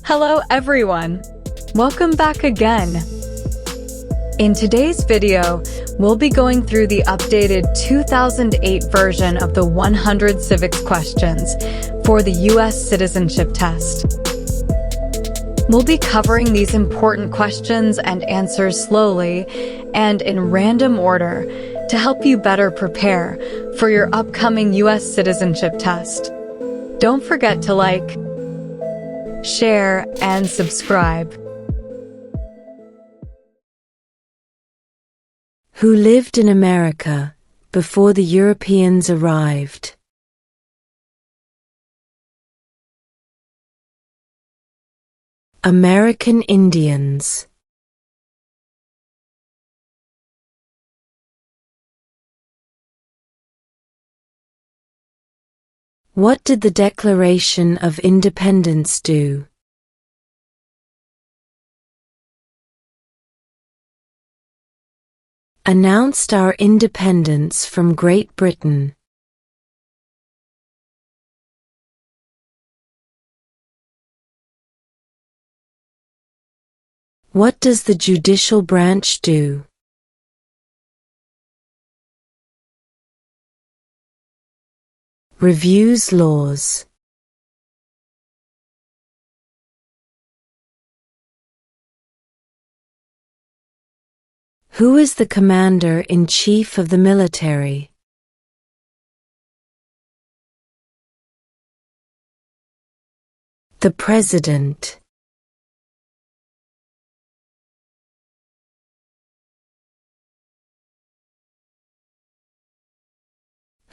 Hello everyone! Welcome back again! In today's video, we'll be going through the updated 2008 version of the 100 civics questions for the U.S. Citizenship Test. We'll be covering these important questions and answers slowly and in random order to help you better prepare for your upcoming U.S. Citizenship Test. Don't forget to like, share, and subscribe. Who lived in America before the Europeans arrived? American Indians. What did the Declaration of Independence do? Announced our independence from Great Britain. What does the judicial branch do? Reviews laws. Who is the commander-in-chief of the military? The President.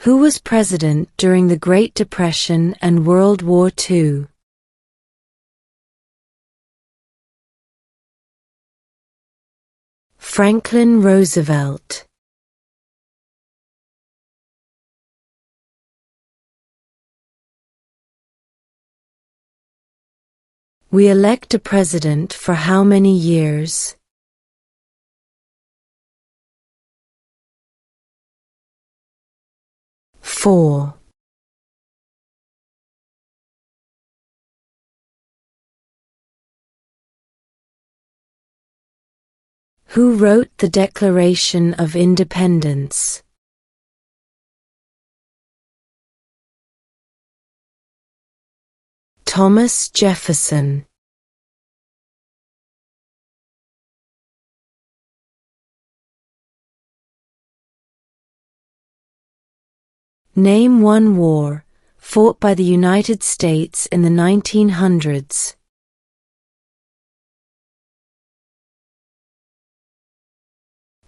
Who was president during the Great Depression and World War II? Franklin Roosevelt. We elect a president for how many years? Four. Who wrote the Declaration of Independence? Thomas Jefferson. Name one war fought by the United States in the 1900s.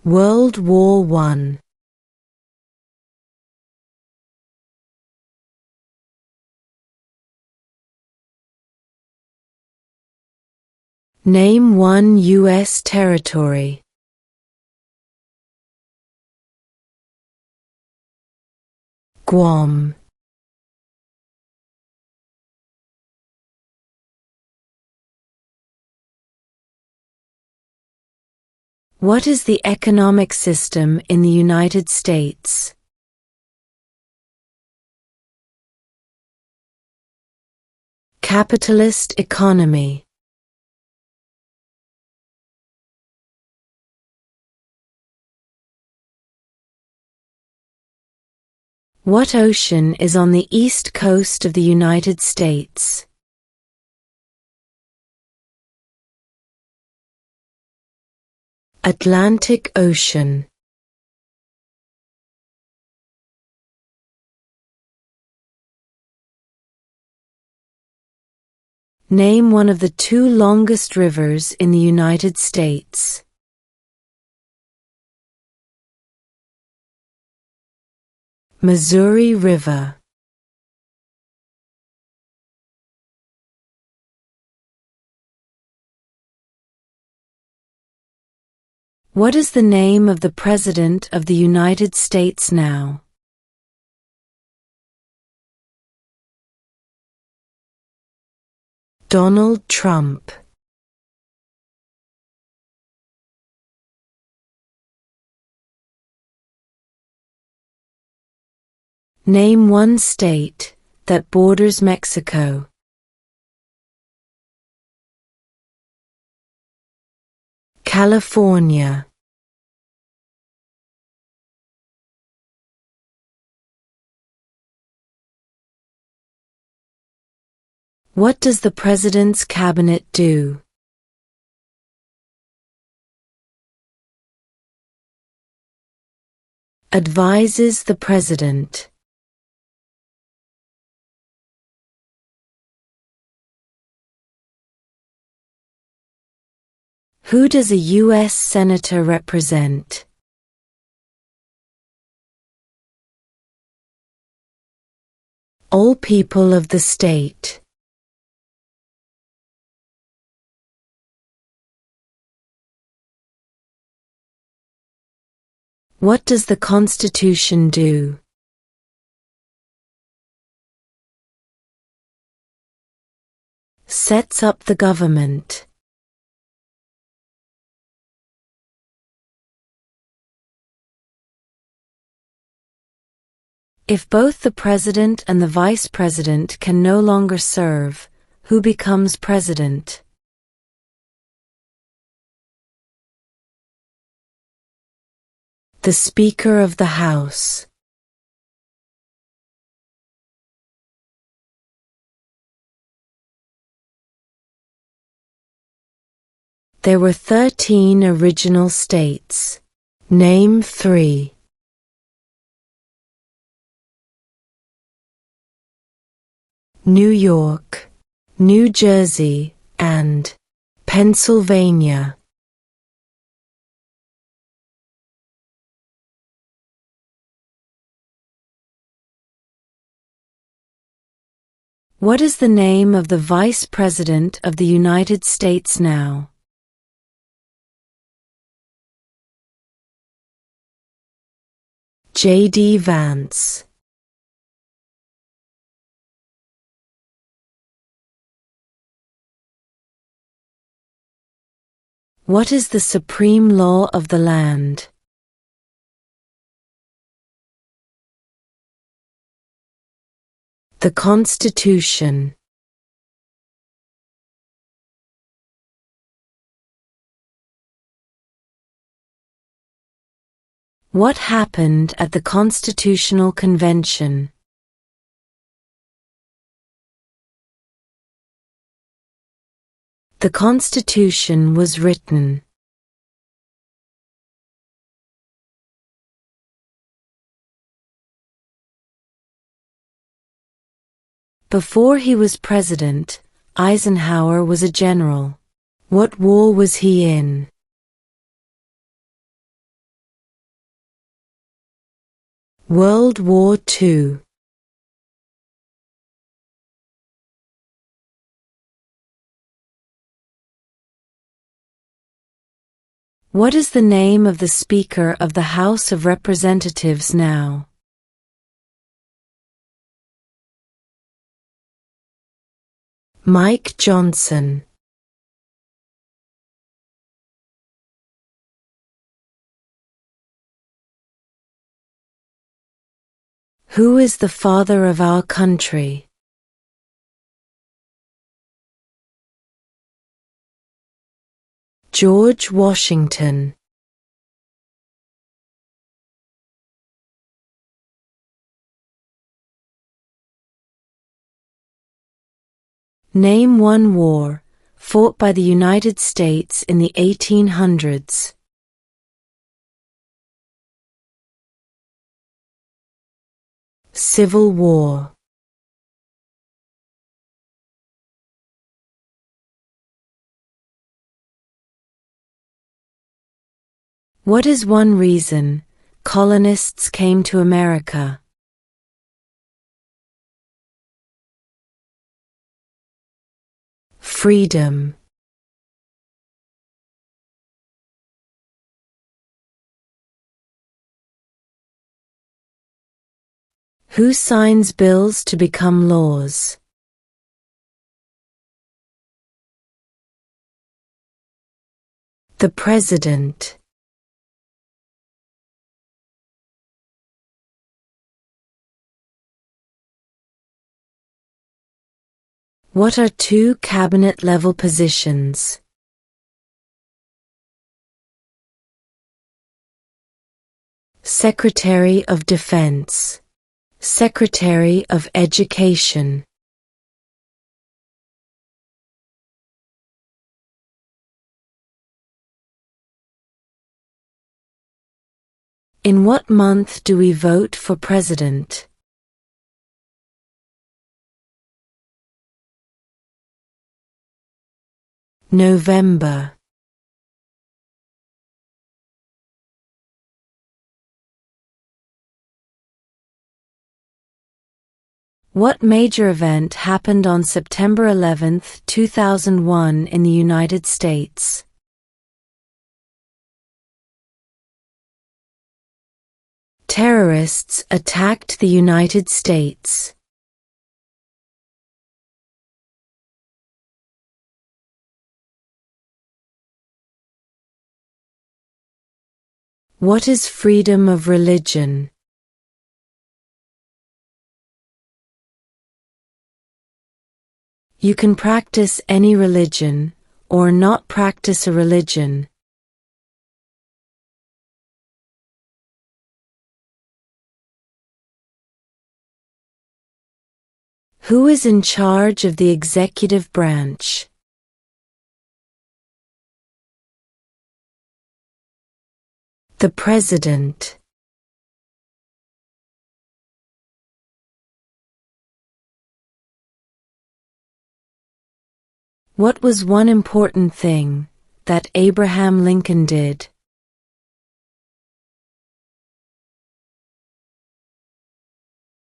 World War I. Name one U.S. territory. Guam. What is the economic system in the United States? Capitalist economy. What ocean is on the east coast of the United States? Atlantic Ocean. Name one of the two longest rivers in the United States. Missouri River. What is the name of the President of the United States now? Donald Trump. Name one state that borders Mexico. California. What does the President's Cabinet do? Advises the President. Who does a U.S. Senator represent? All people of the state. What does the Constitution do? Sets up the government. If both the President and the Vice President can no longer serve, who becomes President? The Speaker of the House. There were 13 original states. Name 3. New York, New Jersey, and Pennsylvania. What is the name of the Vice President of the United States now? J.D. Vance. What is the supreme law of the land? The Constitution. What happened at the Constitutional Convention? The Constitution was written. Before he was president, Eisenhower was a general. What war was he in? World War II. What is the name of the Speaker of the House of Representatives now? Mike Johnson. Who is the father of our country? George Washington. Name one war fought by the United States in the 1800s. Civil War. What is one reason colonists came to America? Freedom. Who signs bills to become laws? The President. What are two cabinet-level positions? Secretary of Defense, Secretary of Education. In what month do we vote for president? November. What major event happened on September 11, 2001 in the United States? Terrorists attacked the United States. What is freedom of religion? You can practice any religion, or not practice a religion. Who is in charge of the executive branch? The President. What was one important thing that Abraham Lincoln did?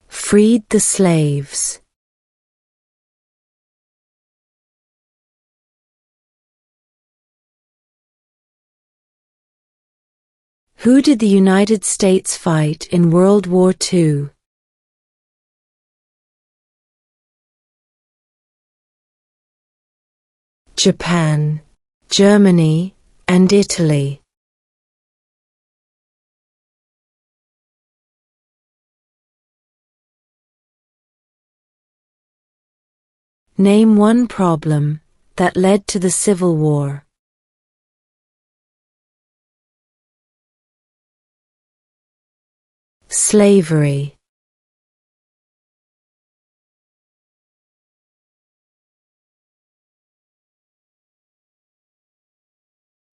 Freed the slaves. Who did the United States fight in World War II? Japan, Germany, and Italy. Name one problem that led to the Civil War. Slavery.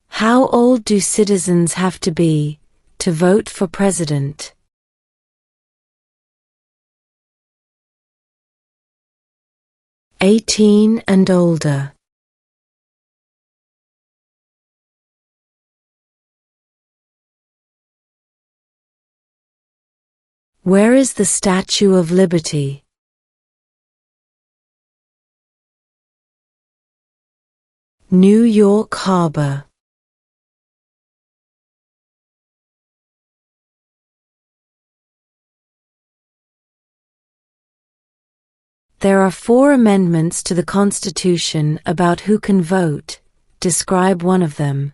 How old do citizens have to be to vote for president? 18 and older. Where is the Statue of Liberty? New York Harbor. There are 4 amendments to the Constitution about who can vote. Describe one of them.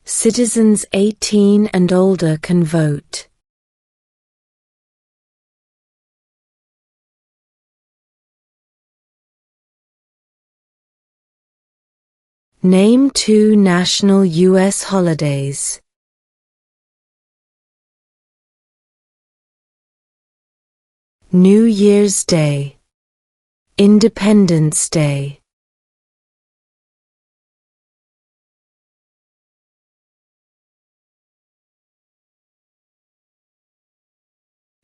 Citizens 18 and older can vote. Name 2 national U.S. holidays. New Year's Day, Independence Day.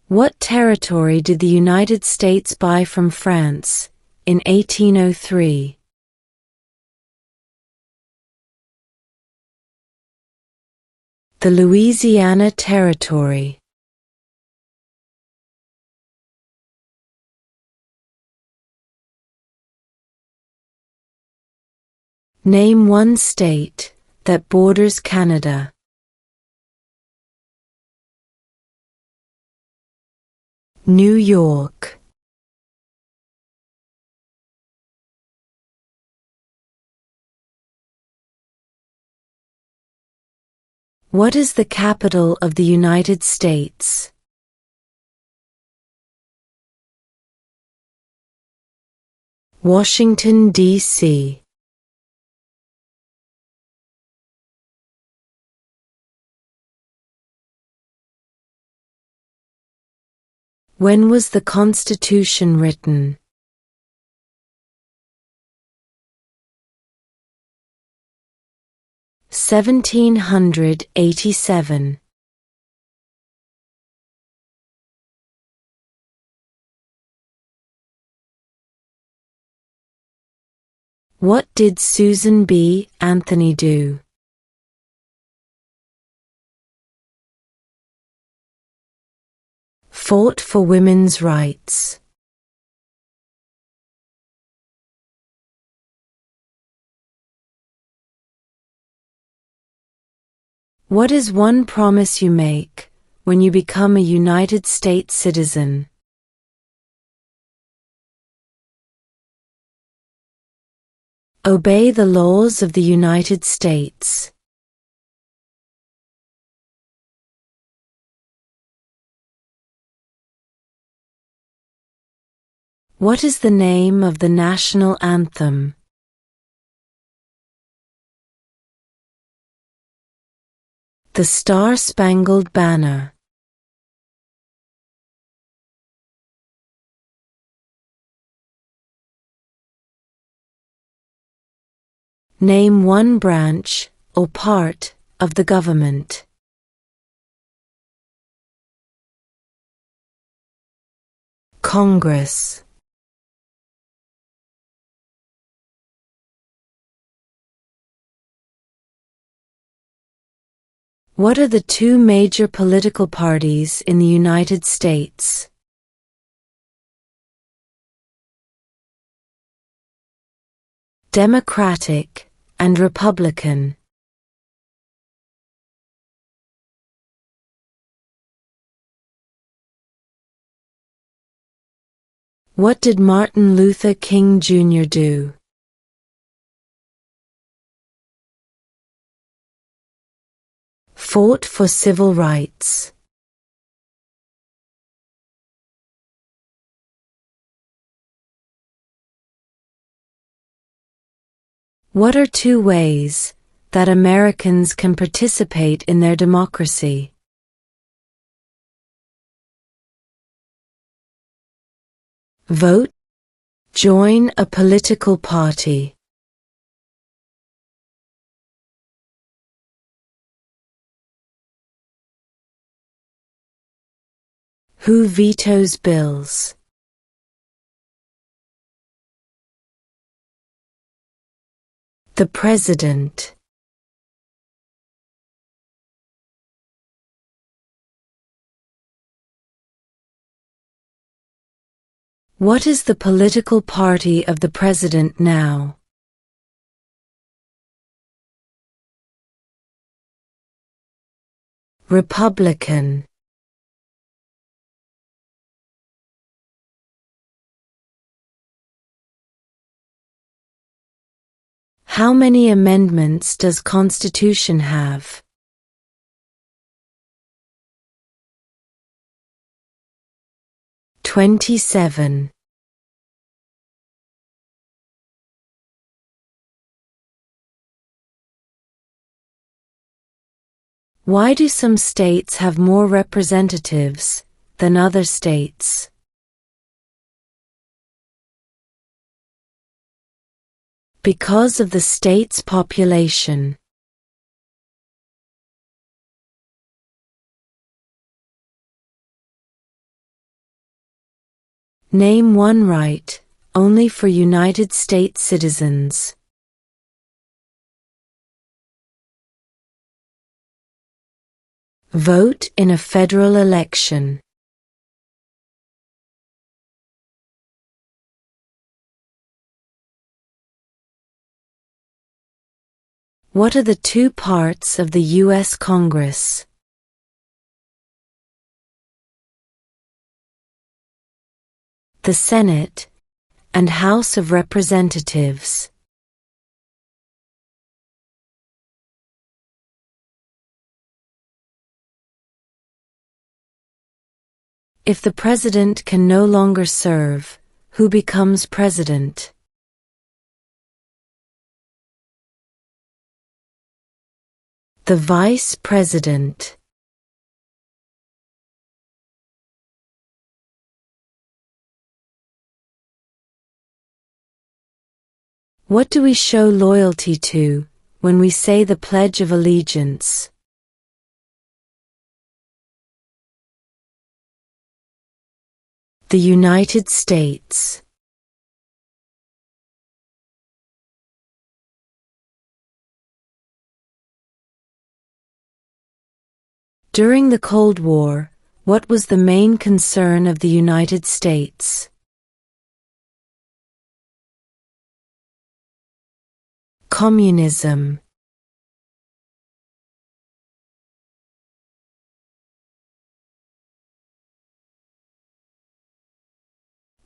What territory did the United States buy from France in 1803? The Louisiana Territory. Name one state that borders Canada. New York. What is the capital of the United States? Washington, D.C. When was the Constitution written? 1787. What did Susan B. Anthony do? Fought for women's rights. What is one promise you make when you become a United States citizen? Obey the laws of the United States. What is the name of the national anthem? The Star-Spangled Banner. Name one branch or part of the government. Congress. What are the two major political parties in the United States? Democratic and Republican. What did Martin Luther King Jr. do? Fought for civil rights. What are two ways that Americans can participate in their democracy? Vote. Join a political party. Who vetoes bills? The President. What is the political party of the President now? Republican. How many amendments does Constitution have? 27. Why do some states have more representatives than other states? Because of the state's population. Name one right only for United States citizens. Vote in a federal election. What are the two parts of the U.S. Congress? The Senate and House of Representatives. If the president can no longer serve, who becomes president? The vice president. What do we show loyalty to when we say the Pledge of Allegiance? The United States. During the Cold War, what was the main concern of the United States? Communism.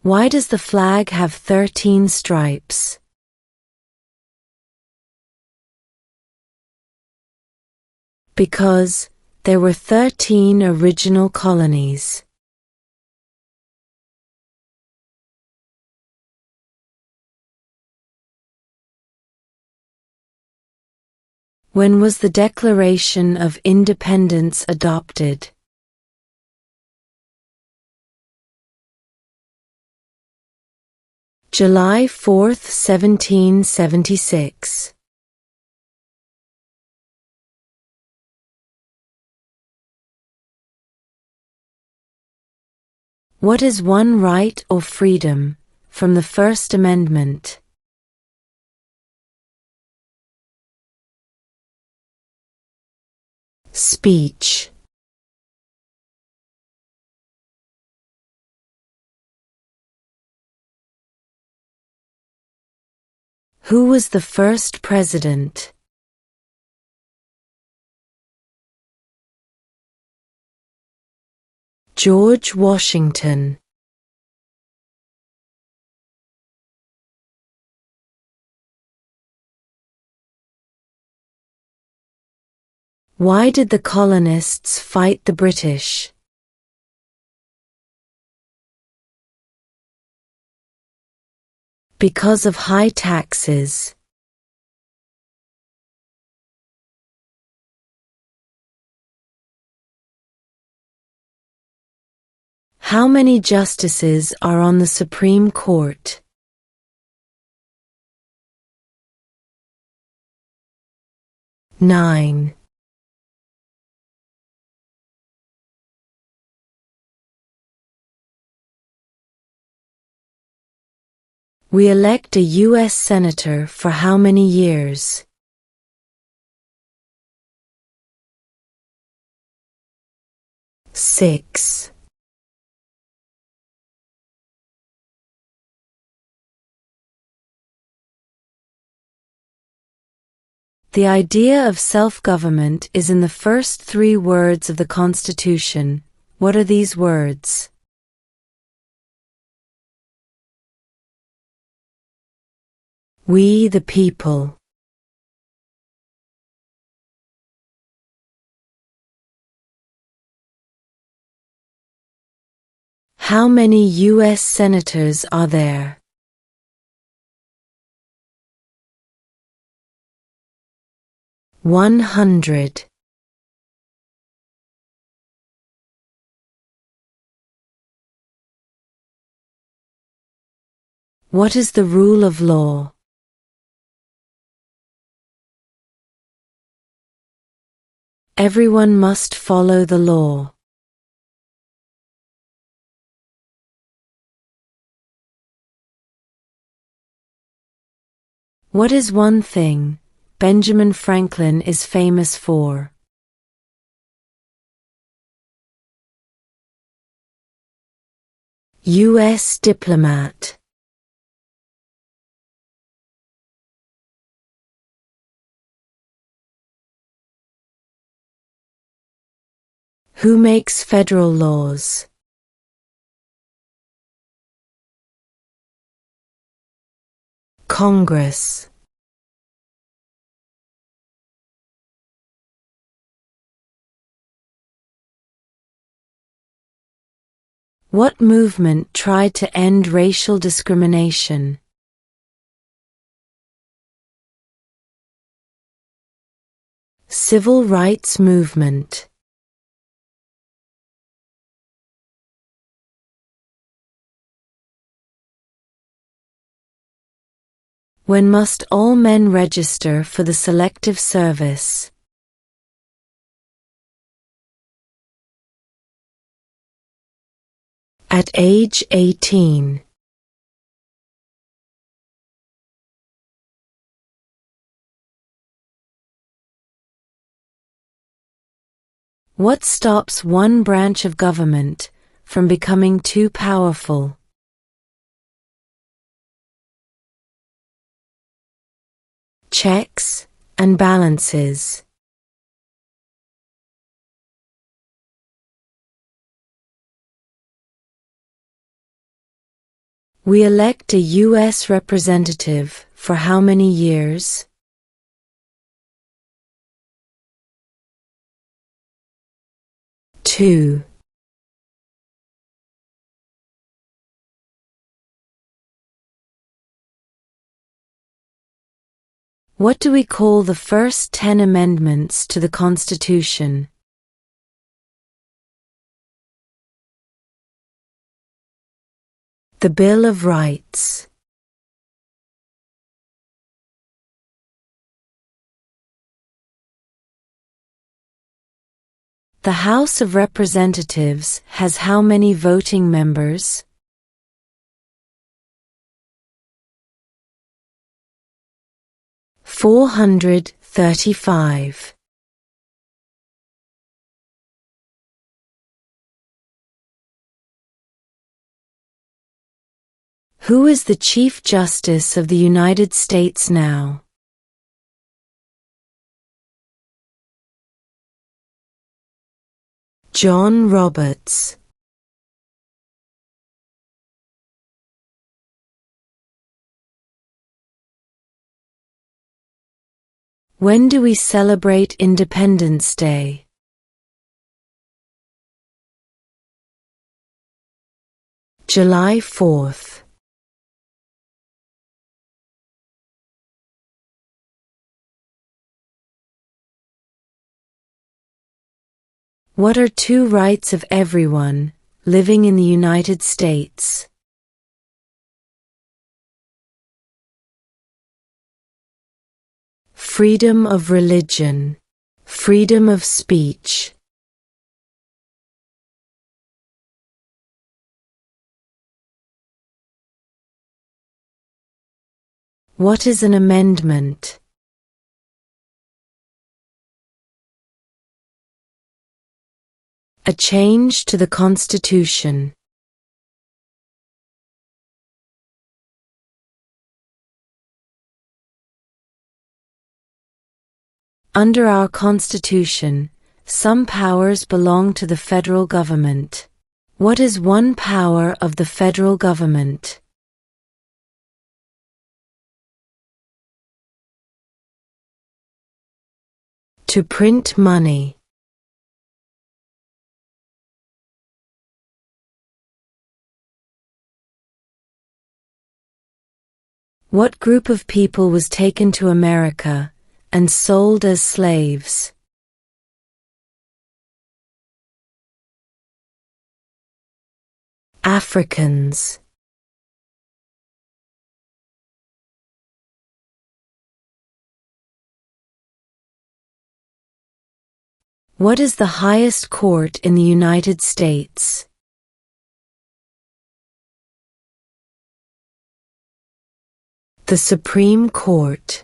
Why does the flag have 13 stripes? Because there were 13 original colonies. When was the Declaration of Independence adopted? July 4, 1776. What is one right or freedom from the First Amendment? Speech. Who was the first president? George Washington. Why did the colonists fight the British? Because of high taxes. How many justices are on the Supreme Court? 9. We elect a U.S. Senator for how many years? 6. The idea of self-government is in the first 3 words of the Constitution. What are these words? We the people. How many U.S. senators are there? 100. What is the rule of law? Everyone must follow the law. What is one thing Benjamin Franklin is famous for? U.S. diplomat. Who makes federal laws? Congress. What movement tried to end racial discrimination? Civil rights movement. When must all men register for the Selective Service? At age 18. What stops one branch of government from becoming too powerful? Checks and balances. We elect a U.S. representative for how many years? Two. What do we call the first 10 amendments to the Constitution? The Bill of Rights. The House of Representatives has how many voting members? 435. Who is the Chief Justice of the United States now? John Roberts. When do we celebrate Independence Day? July 4th. What are two rights of everyone living in the United States? Freedom of religion, freedom of speech. What is an amendment? A change to the Constitution. Under our Constitution, some powers belong to the federal government. What is one power of the federal government? To print money. What group of people was taken to America and sold as slaves? Africans. What is the highest court in the United States? The Supreme Court.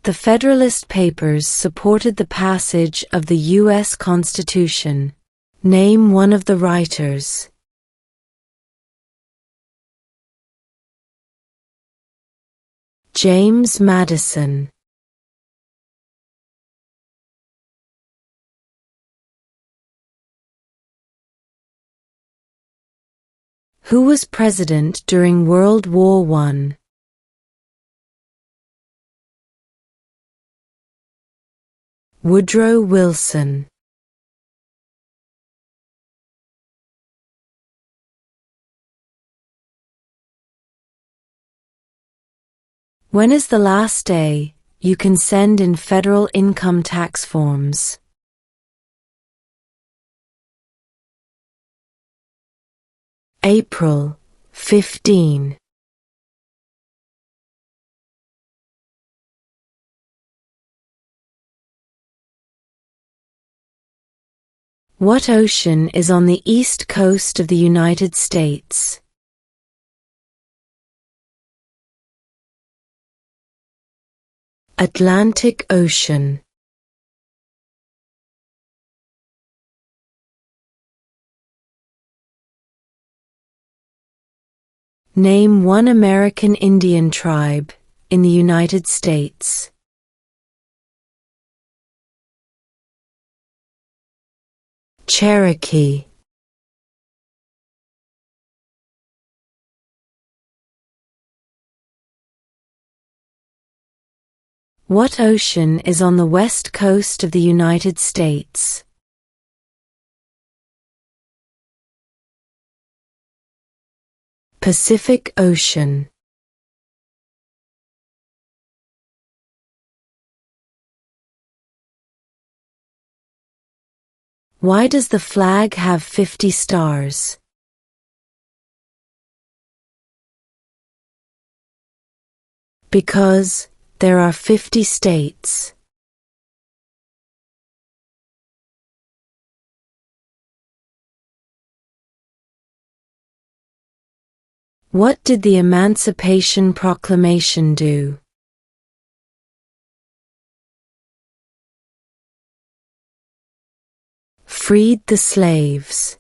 The Federalist Papers supported the passage of the U.S. Constitution. Name one of the writers. James Madison. Who was president during World War I? Woodrow Wilson. When is the last day you can send in federal income tax forms? April 15. What ocean is on the east coast of the United States? Atlantic Ocean. Name one American Indian tribe in the United States. Cherokee. What ocean is on the west coast of the United States? Pacific Ocean. Why does the flag have 50 stars? Because there are 50 states. What did the Emancipation Proclamation do? Freed the slaves.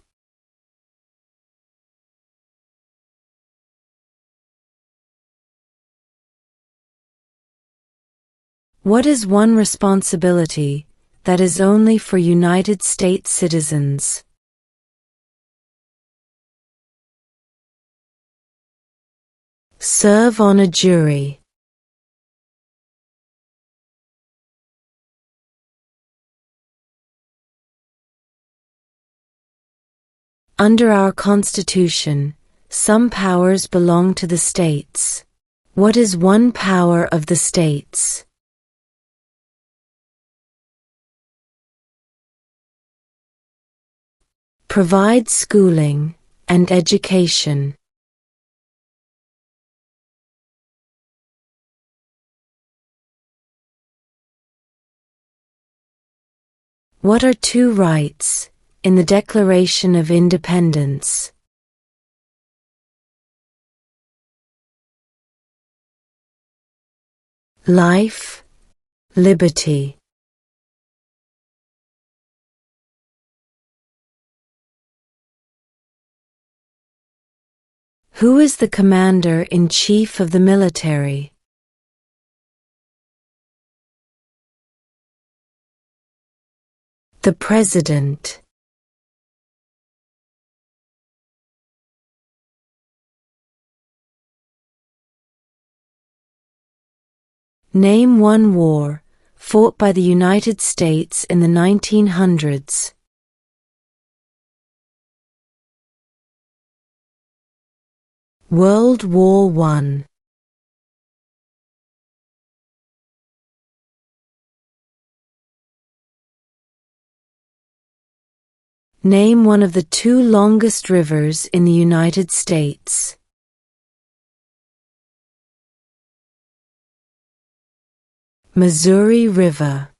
What is one responsibility that is only for United States citizens? Serve on a jury. Under our Constitution, some powers belong to the states. What is one power of the states? Provide schooling and education. What are two rights in the Declaration of Independence? Life, liberty. Who is the Commander-in-Chief of the military? The President. Name one war fought by the United States in the 1900s. World War I. Name one of the two longest rivers in the United States. Missouri River.